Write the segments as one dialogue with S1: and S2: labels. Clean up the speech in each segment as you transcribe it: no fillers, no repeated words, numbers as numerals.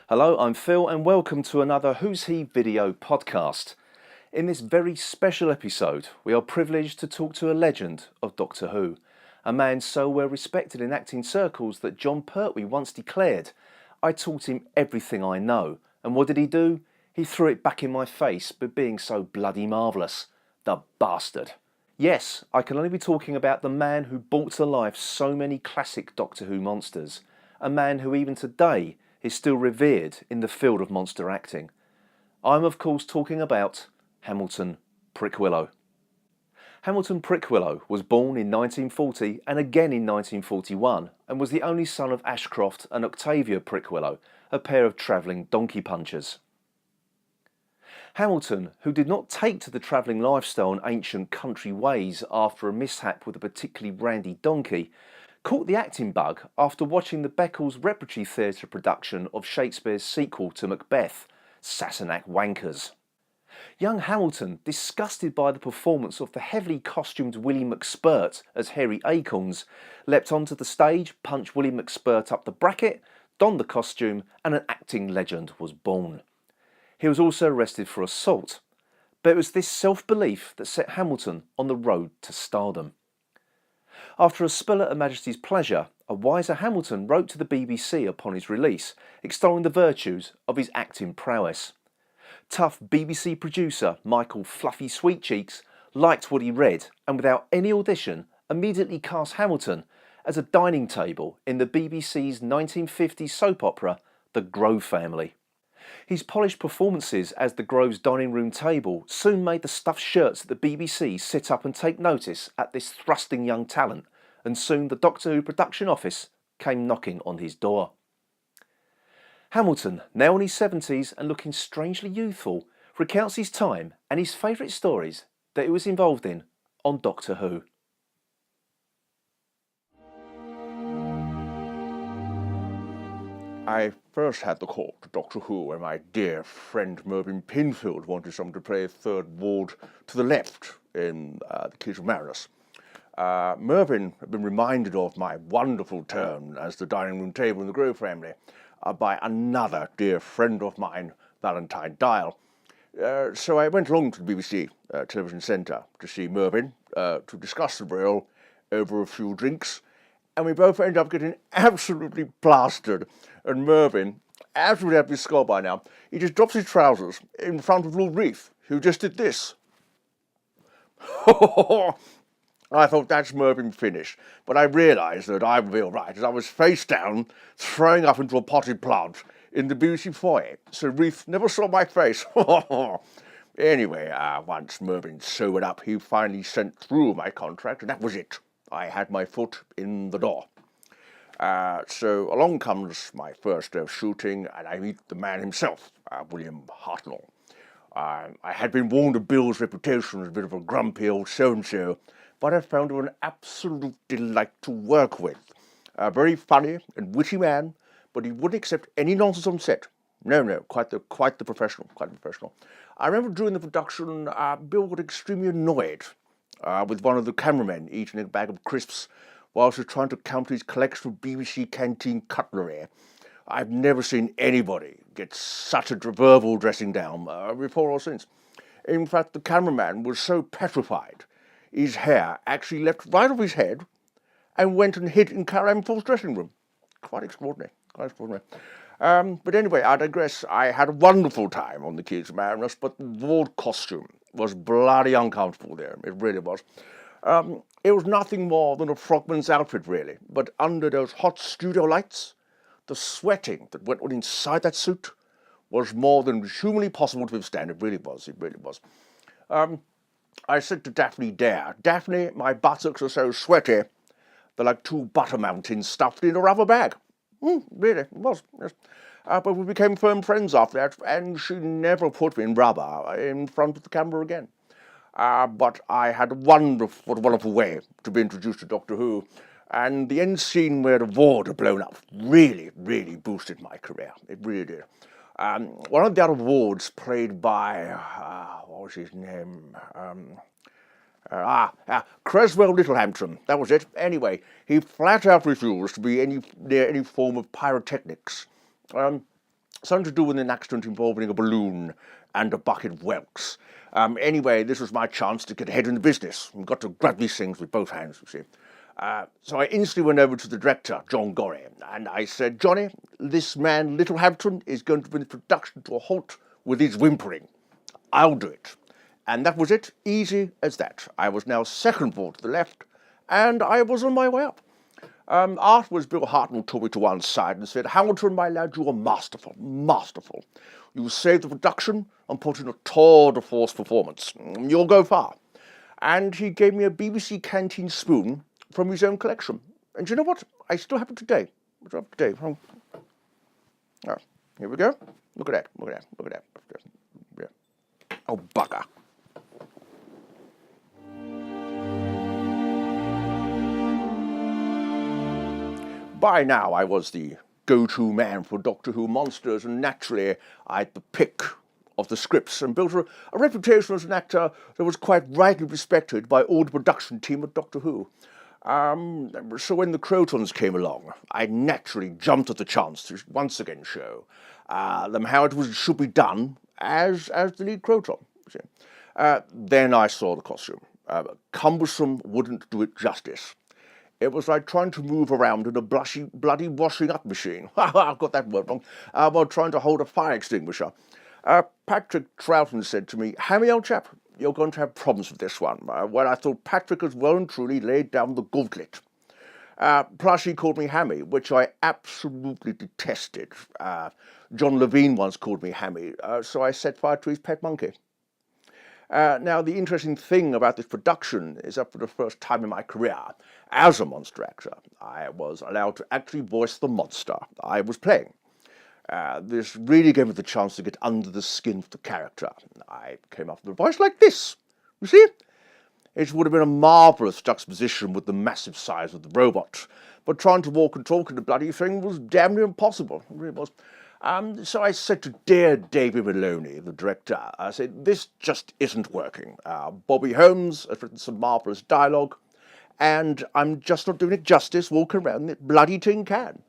S1: Hello, I'm Phil and welcome to another Who's He video podcast. In this very special episode, we are privileged to talk to a legend of Doctor Who, a man so well respected in acting circles that John Pertwee once declared, "I taught him everything I know." And what did he do? He threw it back in my face for being so bloody marvellous. The bastard. Yes, I can only be talking about the man who brought to life so many classic Doctor Who monsters, a man who even today is still revered in the field of monster acting. I'm of course talking about Hamilton Prickwillow. Hamilton Prickwillow was born in 1940 and again in 1941 and was the only son of Ashcroft and Octavia Prickwillow, a pair of travelling donkey punchers. Hamilton, who did not take to the travelling lifestyle and ancient country ways after a mishap with a particularly randy donkey, caught the acting bug after watching the Beccles Repertory Theatre production of Shakespeare's sequel to Macbeth, Sassenach Wankers. Young Hamilton, disgusted by the performance of the heavily costumed Willie McSpirt as Harry Acorns, leapt onto the stage, punched Willie McSpirt up the bracket, donned the costume, and an acting legend was born. He was also arrested for assault, but it was this self-belief that set Hamilton on the road to stardom. After a spill at Her Majesty's pleasure, a wiser Hamilton wrote to the BBC upon his release, extolling the virtues of his acting prowess. Tough BBC producer Michael Fluffy Sweetcheeks liked what he read and without any audition immediately cast Hamilton as a dining table in the BBC's 1950s soap opera The Grove Family. His polished performances as the Grove's dining room table soon made the stuffed shirts at the BBC sit up and take notice at this thrusting young talent, and soon the Doctor Who production office came knocking on his door. Hamilton, now in his 70s and looking strangely youthful, recounts his time and his favourite stories that he was involved in on Doctor Who.
S2: I first had the call to Doctor Who when my dear friend Mervyn Pinfield wanted someone to play third ward to the left in The Keys of Marinus. Mervyn had been reminded of my wonderful turn as the dining room table in the Grove family by another dear friend of mine, Valentine Dial. So I went along to the BBC Television Centre to see Mervyn to discuss the role over a few drinks, and we both ended up getting absolutely plastered. And Mervyn, as we'd have his score by now, he just drops his trousers in front of Lord Reef, who just did this. I thought that's Mervyn finished, but I realised that I would be all right as I was face down, throwing up into a potted plant in the BBC foyer, so Reef never saw my face. Anyway, once Mervyn sobered up, he finally sent through my contract, and that was it. I had my foot in the door. So along comes my first day of shooting, and I meet the man himself, William Hartnell. I had been warned of Bill's reputation as a bit of a grumpy old so-and-so, but I found him an absolute delight to work with. A very funny and witty man, but he wouldn't accept any nonsense on set. No, quite the professional, quite professional. I remember during the production, Bill got extremely annoyed with one of the cameramen eating a bag of crisps whilst he was trying to count his collection of BBC canteen cutlery. I've never seen anybody get such a verbal dressing down before or since. In fact, the cameraman was so petrified, his hair actually leapt right off his head and went and hid in Carol Amthor's dressing room. Quite extraordinary, quite extraordinary. But anyway, I digress. I had a wonderful time on the Keys of Marinus, but the ward costume was bloody uncomfortable there. It really was. It was nothing more than a frogman's outfit, really. But under those hot studio lights, the sweating that went on inside that suit was more than humanly possible to withstand. It really was. It really was. I said to Daphne Dare, "Daphne, my buttocks are so sweaty, they're like two butter mountains stuffed in a rubber bag." Really, it was. Yes. But we became firm friends after that, and she never put me in rubber in front of the camera again. But I had a wonderful way to be introduced to Doctor Who, and the end scene where the ward had blown up really boosted my career. It really did. One of the other wards played by, what was his name? Creswell Littlehampton, that was it. Anyway, he flat out refused to be near any form of pyrotechnics. something to do with an accident involving a balloon and a bucket of whelks. Anyway, this was my chance to get ahead in the business. I've got to grab these things with both hands, you see. So I instantly went over to the director, John Gorry, and I said, Johnny, this man, Littlehampton, is going to bring the production to a halt with his whimpering. I'll do it. And that was it, easy as that. I was now second ball to the left, and I was on my way up. Afterwards, Bill Hartnell took me to one side and said, Hamilton, my lad, you are masterful, masterful. You saved the production and put in a tour de force performance. You'll go far. And he gave me a BBC canteen spoon from his own collection. And you know what? I still have it today. Oh, here we go. Look at that, look at that, look at that. Yeah. Oh, bugger. By now, I was the go-to man for Doctor Who monsters, and naturally, I had the pick of the scripts and built a reputation as an actor that was quite rightly respected by all the production team at Doctor Who. So when the Crotons came along, I naturally jumped at the chance to once again show them how it should be done as the lead Croton. Then I saw the costume. Cumbersome wouldn't do it justice. It was like trying to move around in a bloody washing up machine. I've got that word wrong. While trying to hold a fire extinguisher. Patrick Troughton said to me, Hammy, old chap, you're going to have problems with this one. Well, I thought Patrick has well and truly laid down the gauntlet. Plus, he called me Hammy, which I absolutely detested. John Levine once called me Hammy, so I set fire to his pet monkey. Now, the interesting thing about this production is that for the first time in my career, as a monster actor, I was allowed to actually voice the monster I was playing. This really gave me the chance to get under the skin of the character. I came up with a voice like this, you see? It would have been a marvellous juxtaposition with the massive size of the robot, but trying to walk and talk in the bloody thing was damn near impossible. It really was. So I said to dear David Maloney, the director, I said, this just isn't working. Bobby Holmes has written some marvellous dialogue, and I'm just not doing it justice walking around that bloody tin can.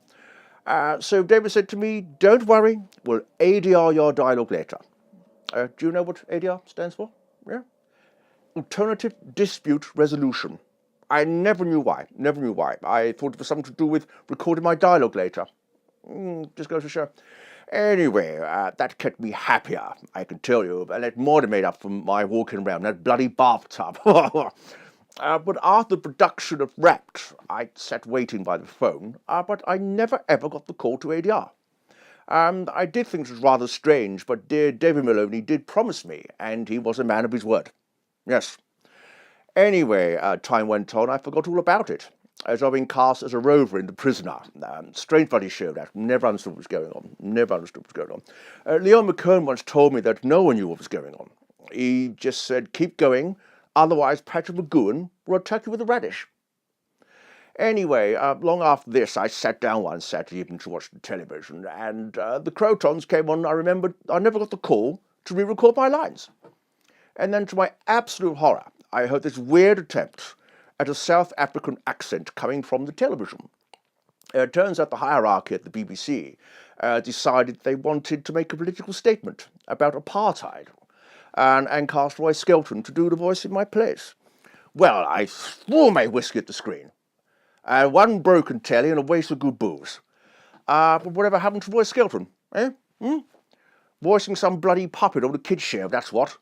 S2: So David said to me, don't worry, we'll ADR your dialogue later. Do you know what ADR stands for? Yeah? Alternative Dispute Resolution. I never knew why. I thought it was something to do with recording my dialogue later. Just goes to show. Anyway, that kept me happier, I can tell you, and it more than made up for my walking around that bloody bathtub. But after the production of Wrapped, I sat waiting by the phone, but I never ever got the call to ADR. I did think it was rather strange, but dear David Maloney did promise me, and he was a man of his word. Yes. Anyway, time went on, I forgot all about it, as I've been cast as a rover in The Prisoner. Strange bloody show that. Never understood what was going on. Leon McKern once told me that no one knew what was going on. He just said, keep going, otherwise Patrick McGowan will attack you with a radish. Anyway, long after this, I sat down one Saturday evening to watch the television, and the Crotons came on. I remembered I never got the call to re-record my lines. And then to my absolute horror, I heard this weird attempt at a South African accent coming from the television. It turns out the hierarchy at the BBC decided they wanted to make a political statement about apartheid and cast Roy Skelton to do the voice in my place. Well, I threw my whiskey at the screen. One broken telly and a waste of good booze. But whatever happened to Roy Skelton, eh? Voicing some bloody puppet on the kids' show, that's what.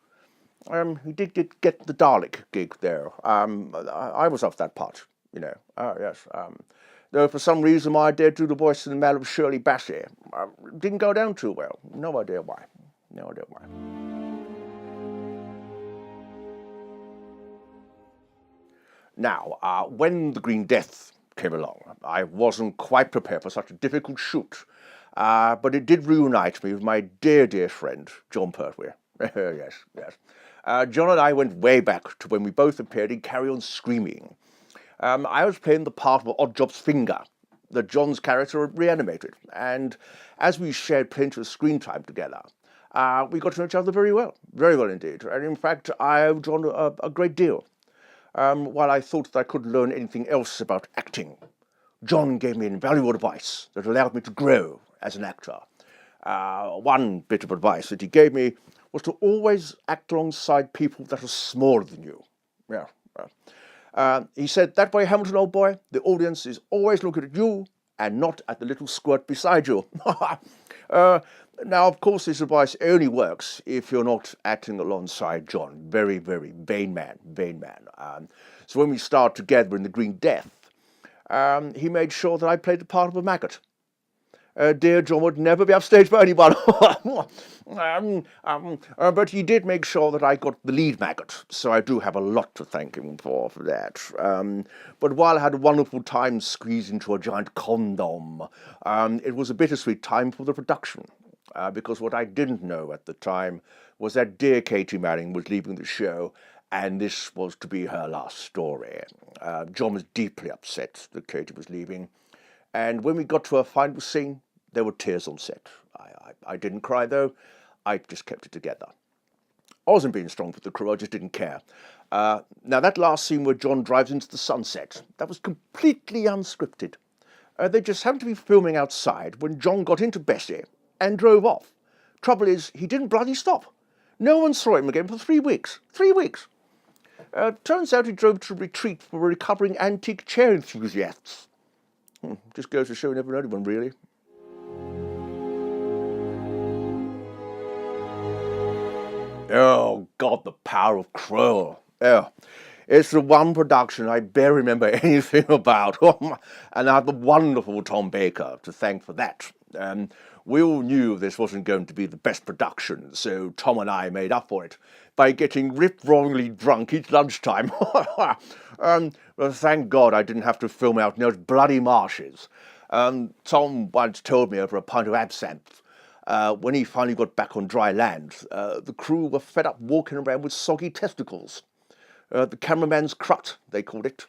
S2: He did get the Dalek gig there. I was off that part, you know. Yes. Though for some reason I dared do the voice in the manner of Shirley Bassey. Didn't go down too well. No idea why. Now, when the Green Death came along, I wasn't quite prepared for such a difficult shoot. But it did reunite me with my dear friend, John Pertwee. Yes. John and I went way back to when we both appeared in Carry On Screaming. I was playing the part of Oddjob's finger that John's character reanimated, and as we shared plenty of screen time together, we got to know each other very well indeed. And in fact, I owe John a great deal. While I thought that I couldn't learn anything else about acting, John gave me invaluable advice that allowed me to grow as an actor. One bit of advice that he gave me was to always act alongside people that are smaller than you. Yeah. He said, that way, Hamilton, old boy, the audience is always looking at you and not at the little squirt beside you. Now, of course, this advice only works if you're not acting alongside John. Very, very vain man, vain man. So when we started together in The Green Death, he made sure that I played the part of a maggot. Dear John would never be upstaged by anyone. But he did make sure that I got the lead maggot, so I do have a lot to thank him for that. But while I had a wonderful time squeezed into a giant condom, it was a bittersweet time for the production, because what I didn't know at the time was that dear Katie Manning was leaving the show, and this was to be her last story. John was deeply upset that Katie was leaving, and when we got to her final scene, there were tears on set. I didn't cry, though. I just kept it together. I wasn't being strong for the crew, I just didn't care. Now, that last scene where John drives into the sunset, that was completely unscripted. They just happened to be filming outside when John got into Bessie and drove off. Trouble is, he didn't bloody stop. No one saw him again for 3 weeks. 3 weeks. Turns out he drove to a retreat for recovering antique chair enthusiasts. Just goes to show you never know anyone, really. Oh, God, the Power of Crave. Yeah. It's the one production I barely remember anything about. And I have the wonderful Tom Baker to thank for that. We all knew this wasn't going to be the best production, so Tom and I made up for it by getting rip-roaringly drunk each lunchtime. Well, thank God I didn't have to film out in those bloody marshes. Tom once told me over a pint of absinthe, when he finally got back on dry land, the crew were fed up walking around with soggy testicles. The cameraman's crut, they called it.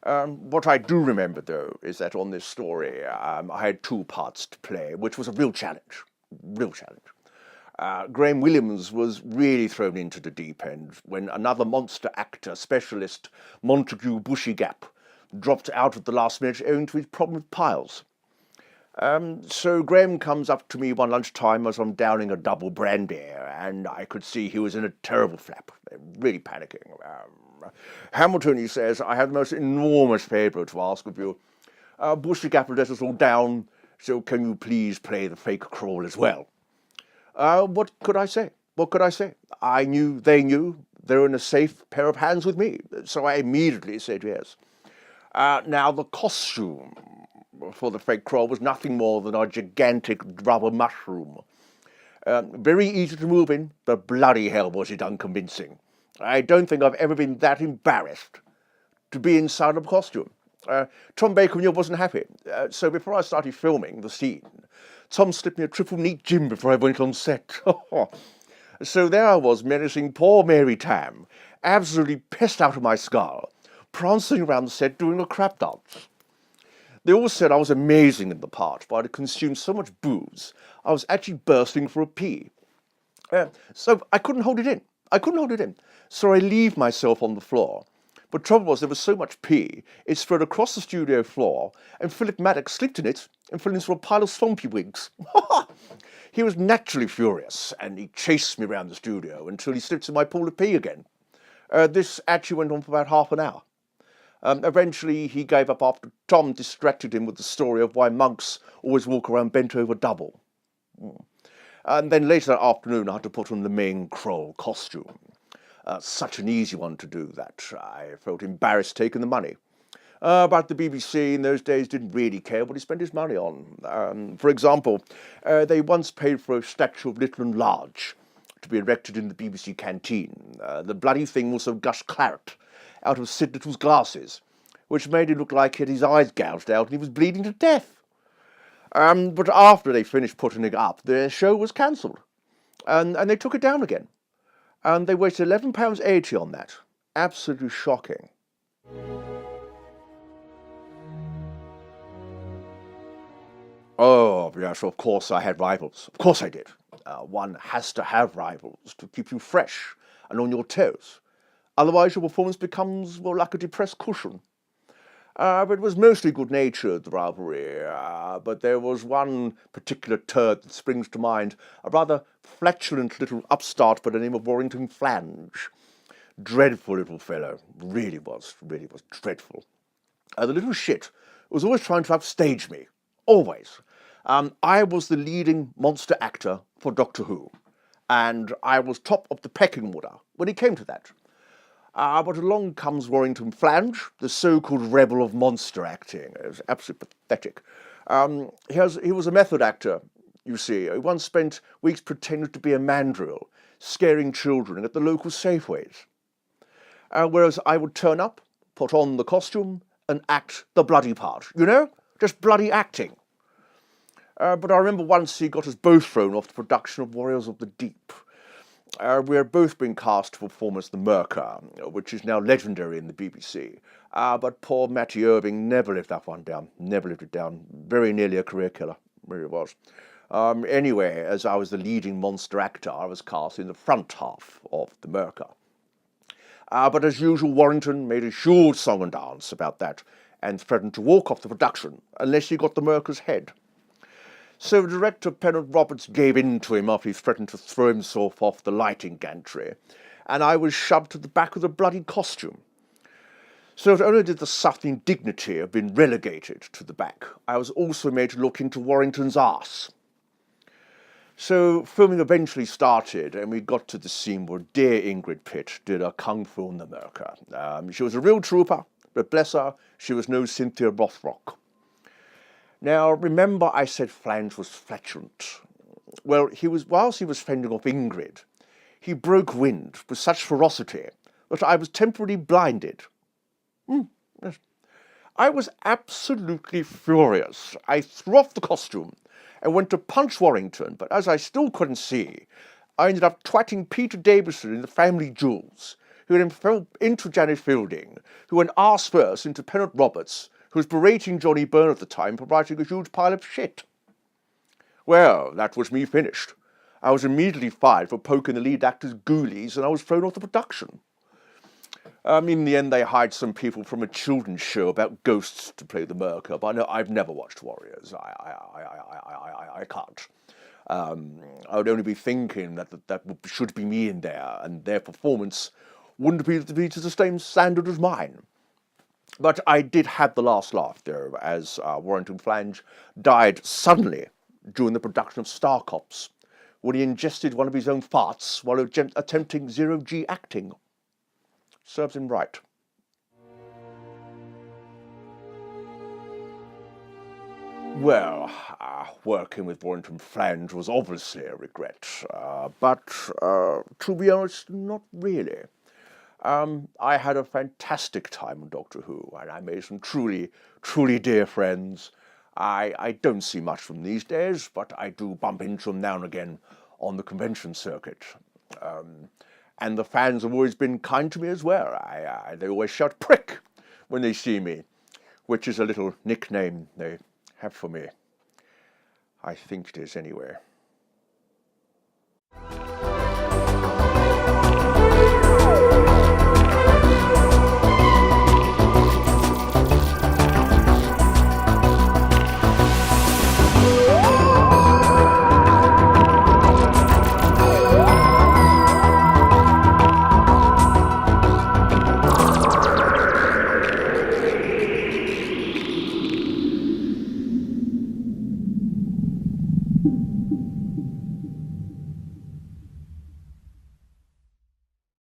S2: What I do remember, though, is that on this story, I had 2 parts to play, which was a real challenge. Real challenge. Graham Williams was really thrown into the deep end when another monster actor specialist, Montague Bushygap, dropped out at the last minute owing to his problem with piles. So Graham comes up to me one lunchtime as I'm downing a double brandy, and I could see he was in a terrible flap, really panicking. Hamilton, he says, I have the most enormous favour to ask of you. Bushygap let us all down, so can you please play the fake crawl as well? What could I say? What could I say? I knew they were in a safe pair of hands with me, so I immediately said yes. Now, the costume for the fake crawl was nothing more than a gigantic rubber mushroom. Very easy to move in, but bloody hell was it unconvincing. I don't think I've ever been that embarrassed to be inside a costume. Tom Baker wasn't happy, so before I started filming the scene, Tom slipped me a triple neat gym before I went on set. So there I was menacing poor Mary Tam, absolutely pissed out of my skull, prancing around the set doing a crap dance. They all said I was amazing in the part, but I'd consumed so much booze, I was actually bursting for a pee. So I couldn't hold it in. So I leave myself on the floor. But trouble was, there was so much pee, it spread across the studio floor, and Philip Maddox slipped in it and fell into a pile of swampy wigs. He was naturally furious, and he chased me around the studio until he slipped in my pool of pee again. This actually went on for about half an hour. Eventually, he gave up after Tom distracted him with the story of why monks always walk around bent over double. And then later that afternoon, I had to put on the main Kroll costume. Such an easy one to do that. I felt embarrassed taking the money. But the BBC in those days didn't really care what he spent his money on. For example, they once paid for a statue of Little and Large to be erected in the BBC canteen. The bloody thing also gushed claret out of Sid Little's glasses, which made it look like he had his eyes gouged out and he was bleeding to death. But after they finished putting it up, their show was cancelled, and they took it down again. And they wasted £11.80 on that. Absolutely shocking. Oh, yes, of course I had rivals. Of course I did. One has to have rivals to keep you fresh and on your toes. Otherwise your performance becomes more like a depressed cushion. But it was mostly good-natured, the rivalry. But there was one particular turd that springs to mind, a rather flatulent little upstart by the name of Warrington Flange. Dreadful little fellow, really was dreadful. The little shit was always trying to upstage me, always. I was the leading monster actor for Doctor Who, and I was top of the pecking order when it came to that. But along comes Warrington Flange, the so-called rebel of monster acting. It was absolutely pathetic. He was a method actor, you see. He once spent weeks pretending to be a mandrill, scaring children at the local Safeways. Whereas I would turn up, put on the costume, and act the bloody part. You know? Just bloody acting. But I remember once he got us both thrown off the production of Warriors of the Deep. We had both been cast to perform as the Merker, which is now legendary in the BBC. But poor Matty Irving never lived that one down. Never lived it down. Very nearly a career killer. Really was. Anyway, as I was the leading monster actor, I was cast in the front half of the Merker. But as usual, Warrington made a huge song and dance about that and threatened to walk off the production unless he got the Merker's head. So director Pennant Roberts gave in to him after he threatened to throw himself off the lighting gantry, and I was shoved to the back of the bloody costume. So not only did the suffering dignity have been relegated to the back, I was also made to look into Warrington's arse. So filming eventually started, and we got to the scene where dear Ingrid Pitt did a kung fu on the Merker. She was a real trooper, but bless her, she was no Cynthia Rothrock. Now, remember I said Flange was flatulent. Well, whilst he was fending off Ingrid, he broke wind with such ferocity that I was temporarily blinded. Yes. I was absolutely furious. I threw off the costume and went to punch Warrington, but as I still couldn't see, I ended up twatting Peter Davison in the Family Jewels, who then fell into Janet Fielding, who went arse first into Pennant Roberts, who was berating Johnny Byrne at the time for writing a huge pile of shit. Well, that was me finished. I was immediately fired for poking the lead actor's ghoulies, and I was thrown off the production. In the end, they hired some people from a children's show about ghosts to play the Merker, but no, I've never watched Warriors. I can't. I would only be thinking that should be me in there, and their performance wouldn't be to the same standard as mine. But I did have the last laugh there, as Warrington Flange died suddenly during the production of Star Cops, when he ingested one of his own farts while attempting zero-G acting. Serves him right. Well, working with Warrington Flange was obviously a regret, but to be honest, not really. I had a fantastic time on Doctor Who, and I made some truly, truly dear friends. I don't see much from these days, but I do bump into them now and again on the convention circuit. And the fans have always been kind to me as well. They always shout "prick" when they see me, which is a little nickname they have for me. I think it is anyway.